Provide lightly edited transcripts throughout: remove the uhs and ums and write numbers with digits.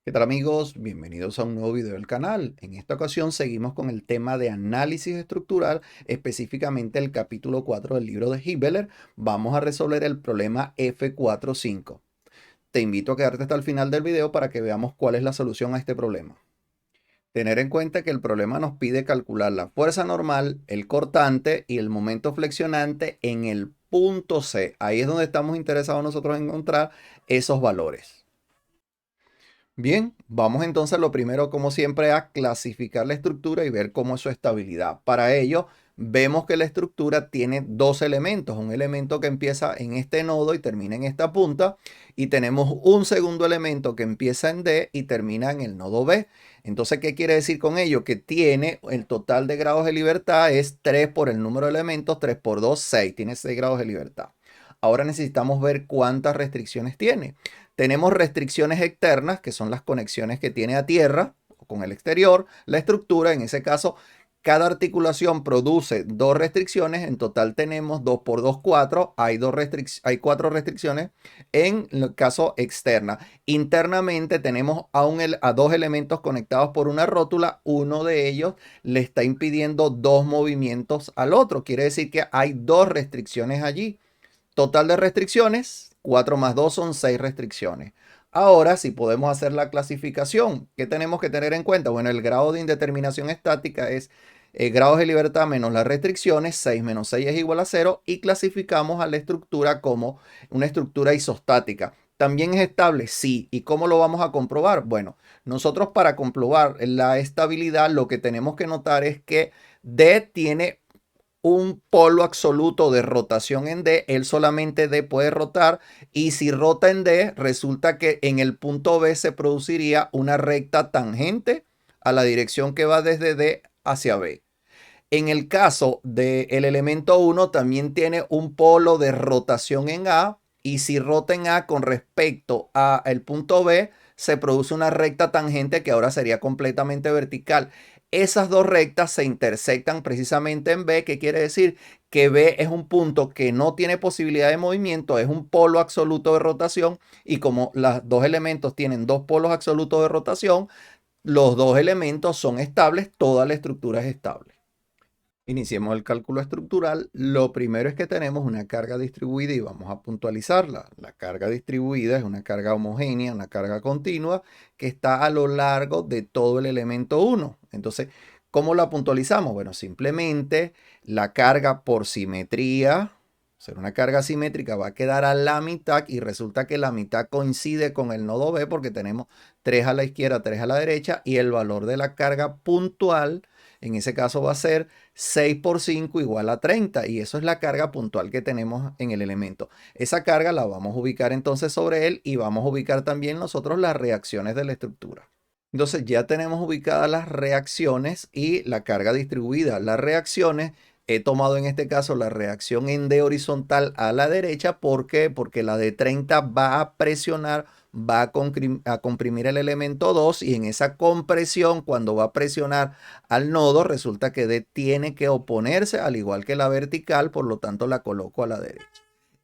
¿Qué tal amigos? Bienvenidos a un nuevo video del canal. En esta ocasión seguimos con el tema de análisis estructural, específicamente el capítulo 4 del libro de Hibbeler. Vamos a resolver el problema F45. Te invito a quedarte hasta el final del video para que veamos cuál es la solución a este problema. Tener en cuenta que el problema nos pide calcular la fuerza normal, el cortante y el momento flexionante en el punto C. Ahí es donde estamos interesados nosotros en encontrar esos valores. Bien, vamos entonces lo primero, como siempre, a clasificar la estructura y ver cómo es su estabilidad. Para ello, vemos que la estructura tiene dos elementos, un elemento que empieza en este nodo y termina en esta punta, y tenemos un segundo elemento que empieza en D y termina en el nodo B. Entonces, ¿qué quiere decir con ello? Que tiene el total de grados de libertad es 3 por el número de elementos, 3 por 2, 6, tiene 6 grados de libertad. Ahora necesitamos ver cuántas restricciones tiene. Tenemos restricciones externas, que son las conexiones que tiene a tierra o con el exterior. La estructura, en ese caso, cada articulación produce dos restricciones. En total tenemos 2 por 2, 4. Hay 4 restricciones en el caso externa. Internamente tenemos a dos elementos conectados por una rótula. Uno de ellos le está impidiendo dos movimientos al otro. Quiere decir que hay dos restricciones allí. Total de restricciones, 4 más 2 son 6 restricciones. Ahora, si podemos hacer la clasificación, ¿qué tenemos que tener en cuenta? Bueno, el grado de indeterminación estática es grados de libertad menos las restricciones, 6 menos 6 es igual a 0, y clasificamos a la estructura como una estructura isostática. ¿También es estable? Sí. ¿Y cómo lo vamos a comprobar? Bueno, nosotros para comprobar la estabilidad lo que tenemos que notar es que D tiene un polo absoluto de rotación en D, él solamente D puede rotar, y si rota en D, resulta que en el punto B se produciría una recta tangente a la dirección que va desde D hacia B. En el caso del elemento 1 también tiene un polo de rotación en A, y si rota en A con respecto al punto B, se produce una recta tangente que ahora sería completamente vertical. Esas dos rectas se intersectan precisamente en B, que quiere decir que B es un punto que no tiene posibilidad de movimiento, es un polo absoluto de rotación, y como los dos elementos tienen dos polos absolutos de rotación, los dos elementos son estables, toda la estructura es estable. Iniciemos el cálculo estructural. Lo primero es que tenemos una carga distribuida y vamos a puntualizarla. La carga distribuida es una carga homogénea, una carga continua que está a lo largo de todo el elemento 1. Entonces, ¿cómo la puntualizamos? Bueno, simplemente la carga por simetría, ser una carga simétrica, va a quedar a la mitad, y resulta que la mitad coincide con el nodo B porque tenemos 3 a la izquierda, 3 a la derecha, y el valor de la carga puntual en ese caso va a ser 6 por 5 igual a 30, y eso es la carga puntual que tenemos en el elemento. Esa carga la vamos a ubicar entonces sobre él, y vamos a ubicar también nosotros las reacciones de la estructura. Entonces ya tenemos ubicadas las reacciones y la carga distribuida. Las reacciones, he tomado en este caso la reacción en D horizontal a la derecha. ¿Por qué? Porque la de 30 va a presionar, va a comprimir el elemento 2, y en esa compresión, cuando va a presionar al nodo, resulta que D tiene que oponerse, al igual que la vertical, por lo tanto la coloco a la derecha.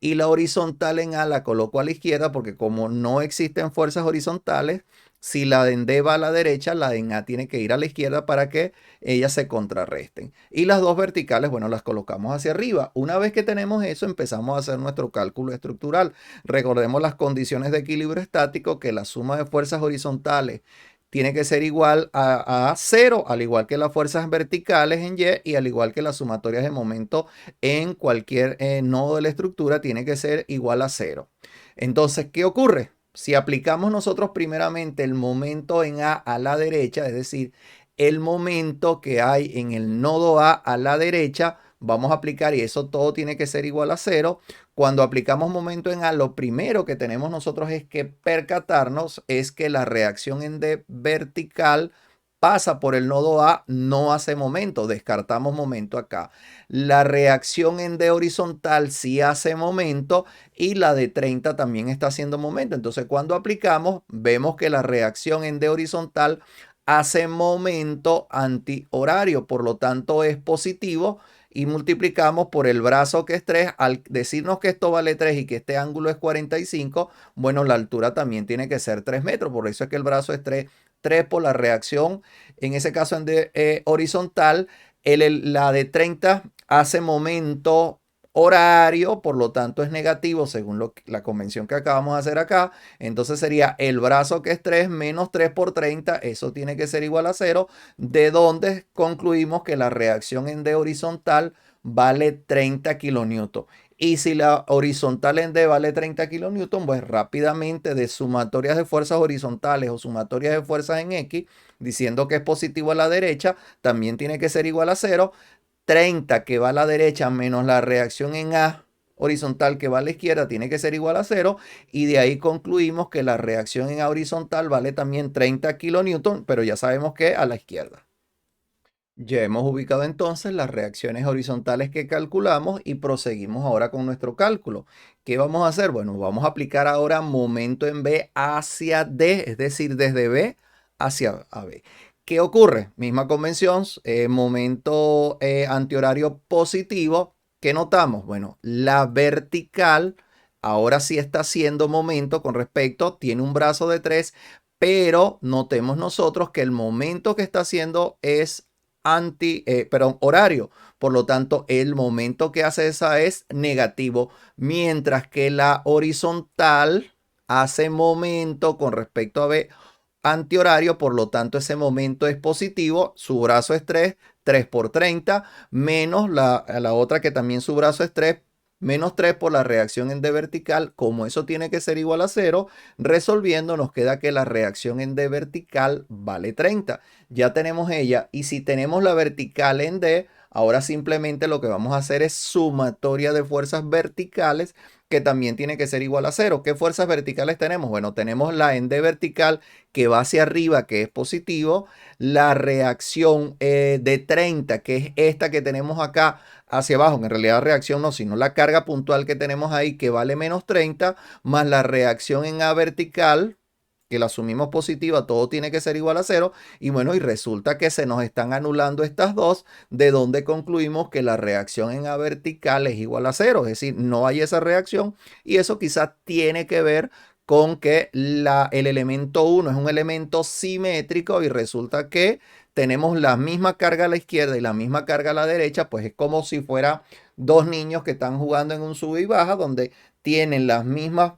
Y la horizontal en A la coloco a la izquierda porque como no existen fuerzas horizontales, si la de en D va a la derecha, la de en A tiene que ir a la izquierda para que ellas se contrarresten. Y las dos verticales, bueno, las colocamos hacia arriba. Una vez que tenemos eso, empezamos a hacer nuestro cálculo estructural. Recordemos las condiciones de equilibrio estático, que la suma de fuerzas horizontales tiene que ser igual a 0, al igual que las fuerzas verticales en Y, y al igual que las sumatorias de momento en cualquier nodo de la estructura tiene que ser igual a 0. Entonces, ¿qué ocurre? Si aplicamos nosotros primeramente el momento en A la derecha, es decir, el momento que hay en el nodo a la derecha, vamos a aplicar, y eso todo tiene que ser igual a 0. Cuando aplicamos momento en A, lo primero que tenemos nosotros es que percatarnos es que la reacción en D vertical pasa por el nodo A, no hace momento, descartamos momento acá. La reacción en D horizontal sí hace momento, y la de 30 también está haciendo momento. Entonces, cuando aplicamos, vemos que la reacción en D horizontal hace momento antihorario, por lo tanto es positivo, y multiplicamos por el brazo que es 3. Al decirnos que esto vale 3 y que este ángulo es 45, bueno, la altura también tiene que ser 3 metros. Por eso es que el brazo es 3. 3 por la reacción, en ese caso en horizontal, la de 30 hace momento horario, por lo tanto es negativo según la convención que acabamos de hacer acá. Entonces sería el brazo que es 3 menos 3 por 30, eso tiene que ser igual a 0, de donde concluimos que la reacción en D horizontal vale 30 kilonewton. Y si la horizontal en D vale 30 kilonewton, pues rápidamente de sumatorias de fuerzas horizontales o sumatorias de fuerzas en X, diciendo que es positivo a la derecha, también tiene que ser igual a 0. 30 que va a la derecha menos la reacción en A horizontal que va a la izquierda tiene que ser igual a 0, y de ahí concluimos que la reacción en A horizontal vale también 30 kilonewton, pero ya sabemos que a la izquierda. Ya hemos ubicado entonces las reacciones horizontales que calculamos y proseguimos ahora con nuestro cálculo. ¿Qué vamos a hacer? Bueno, vamos a aplicar ahora momento en B hacia D, es decir, desde B hacia B. ¿Qué ocurre? Misma convención, momento antihorario positivo. ¿Qué notamos? Bueno, la vertical ahora sí está haciendo momento con respecto, tiene un brazo de 3, pero notemos nosotros que el momento que está haciendo es horario. Por lo tanto, el momento que hace esa es negativo, mientras que la horizontal hace momento con respecto a B antihorario, por lo tanto ese momento es positivo, su brazo es 3, 3 por 30, menos la otra que también su brazo es 3, menos 3 por la reacción en D vertical. Como eso tiene que ser igual a 0, resolviendo nos queda que la reacción en D vertical vale 30. Ya tenemos ella, y si tenemos la vertical en D, ahora simplemente lo que vamos a hacer es sumatoria de fuerzas verticales, que también tiene que ser igual a 0. ¿Qué fuerzas verticales tenemos? Bueno, tenemos la en D vertical que va hacia arriba, que es positivo, la reacción de 30, que es esta que tenemos acá hacia abajo, que en realidad reacción no, sino la carga puntual que tenemos ahí, que vale menos 30, más la reacción en A vertical, que la asumimos positiva, todo tiene que ser igual a 0, y bueno, y resulta que se nos están anulando estas dos, de donde concluimos que la reacción en A vertical es igual a 0, es decir, no hay esa reacción, y eso quizás tiene que ver con que el elemento 1 es un elemento simétrico y resulta que tenemos la misma carga a la izquierda y la misma carga a la derecha, pues es como si fuera dos niños que están jugando en un sube y baja, donde tienen las mismas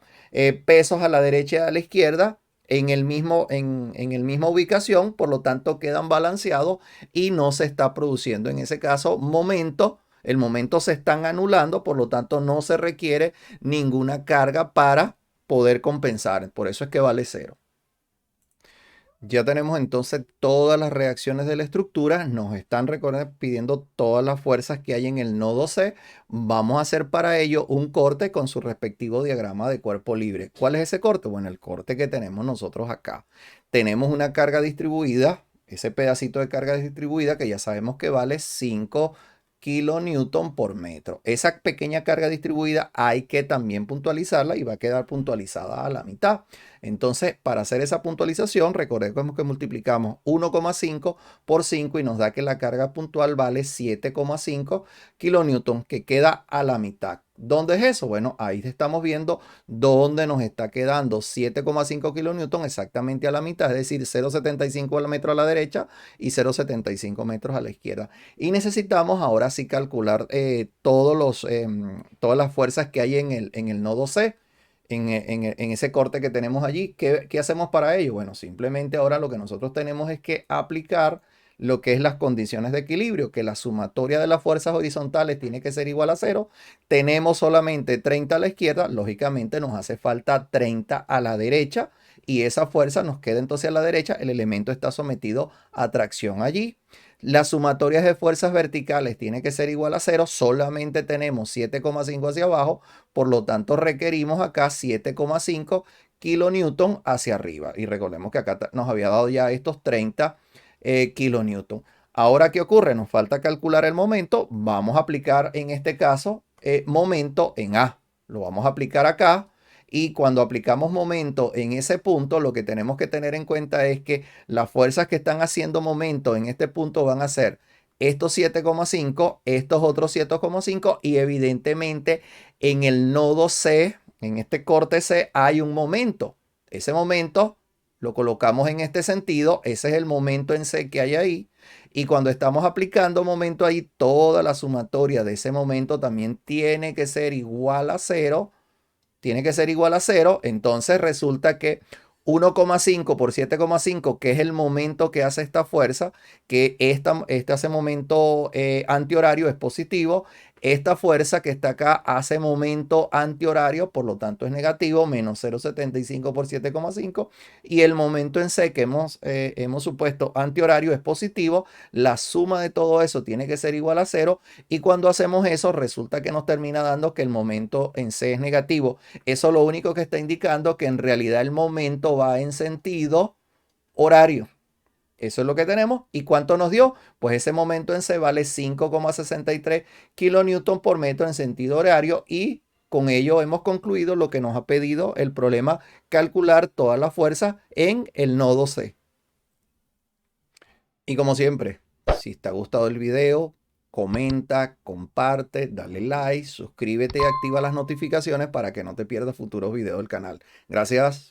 pesos a la derecha y a la izquierda, en el misma ubicación, por lo tanto quedan balanceados y no se está produciendo en ese caso momento. El momento se están anulando, por lo tanto no se requiere ninguna carga para poder compensar. Por eso es que vale 0. Ya tenemos entonces todas las reacciones de la estructura. Nos están pidiendo todas las fuerzas que hay en el nodo C. Vamos a hacer para ello un corte con su respectivo diagrama de cuerpo libre. ¿Cuál es ese corte? Bueno, el corte que tenemos nosotros acá. Tenemos una carga distribuida, ese pedacito de carga distribuida que ya sabemos que vale 5 kilonewton por metro. Esa pequeña carga distribuida hay que también puntualizarla y va a quedar puntualizada a la mitad. Entonces, para hacer esa puntualización, recordemos que multiplicamos 1,5 por 5 y nos da que la carga puntual vale 7,5 kilonewton, que queda a la mitad. ¿Dónde es eso? Bueno, ahí estamos viendo dónde nos está quedando 7,5 kilonewton exactamente a la mitad, es decir, 0,75 metros a la derecha y 0,75 metros a la izquierda. Y necesitamos ahora sí calcular todas las fuerzas que hay en el nodo C. En ese corte que tenemos allí. ¿Qué hacemos para ello? Bueno, simplemente ahora lo que nosotros tenemos es que aplicar lo que es las condiciones de equilibrio, que la sumatoria de las fuerzas horizontales tiene que ser igual a 0. Tenemos solamente 30 a la izquierda, lógicamente nos hace falta 30 a la derecha, y esa fuerza nos queda entonces a la derecha, el elemento está sometido a tracción allí. Las sumatorias de fuerzas verticales tiene que ser igual a 0, solamente tenemos 7,5 hacia abajo, por lo tanto requerimos acá 7,5 kilonewton hacia arriba. Y recordemos que acá nos había dado ya estos 30 kilonewton. Ahora, ¿qué ocurre? Nos falta calcular el momento. Vamos a aplicar en este caso momento en A. Lo vamos a aplicar acá. Y cuando aplicamos momento en ese punto, lo que tenemos que tener en cuenta es que las fuerzas que están haciendo momento en este punto van a ser estos 7,5, estos otros 7,5 y evidentemente en el nodo C, en este corte C, hay un momento. Ese momento lo colocamos en este sentido, ese es el momento en C que hay ahí. Y cuando estamos aplicando momento ahí, toda la sumatoria de ese momento también tiene que ser igual a 0. Tiene que ser igual a 0. Entonces resulta que 1,5 por 7,5, que es el momento que hace esta fuerza, que este hace momento antihorario, es positivo. Esta fuerza que está acá hace momento antihorario, por lo tanto es negativo, menos 0,75 por 7,5. Y el momento en C que hemos supuesto antihorario es positivo. La suma de todo eso tiene que ser igual a 0. Y cuando hacemos eso, resulta que nos termina dando que el momento en C es negativo. Eso lo único que está indicando que en realidad el momento va en sentido horario. Eso es lo que tenemos. ¿Y cuánto nos dio? Pues ese momento en C vale 5,63 kilonewton por metro en sentido horario y con ello hemos concluido lo que nos ha pedido el problema, calcular toda la fuerza en el nodo C. Y como siempre, si te ha gustado el video, comenta, comparte, dale like, suscríbete y activa las notificaciones para que no te pierdas futuros videos del canal. Gracias.